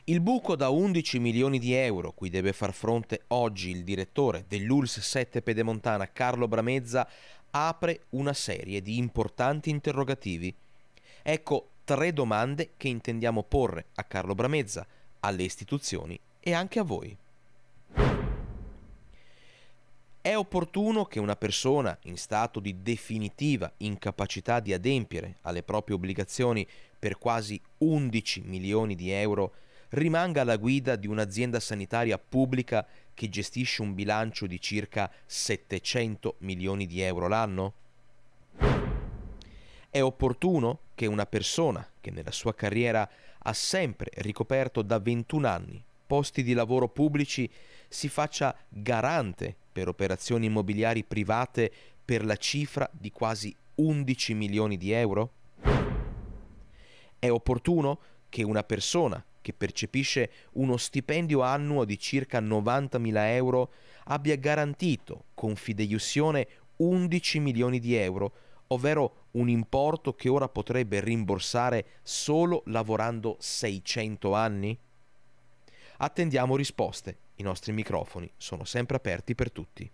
Il buco da 11 milioni di euro cui deve far fronte oggi il direttore dell'ULSS 7 Pedemontana Carlo Bramezza apre una serie di importanti interrogativi. Ecco tre domande che intendiamo porre a Carlo Bramezza, alle istituzioni e anche a voi. È opportuno che una persona in stato di definitiva incapacità di adempiere alle proprie obbligazioni per quasi 11 milioni di euro rimanga alla guida di un'azienda sanitaria pubblica che gestisce un bilancio di circa 700 milioni di euro l'anno? È opportuno che una persona che nella sua carriera ha sempre ricoperto da 21 anni posti di lavoro pubblici si faccia garante per operazioni immobiliari private per la cifra di quasi 11 milioni di euro? È opportuno che una persona che percepisce uno stipendio annuo di circa 90.000 euro abbia garantito con fideiussione 11 milioni di euro, ovvero un importo che ora potrebbe rimborsare solo lavorando 600 anni? Attendiamo risposte. I nostri microfoni sono sempre aperti per tutti.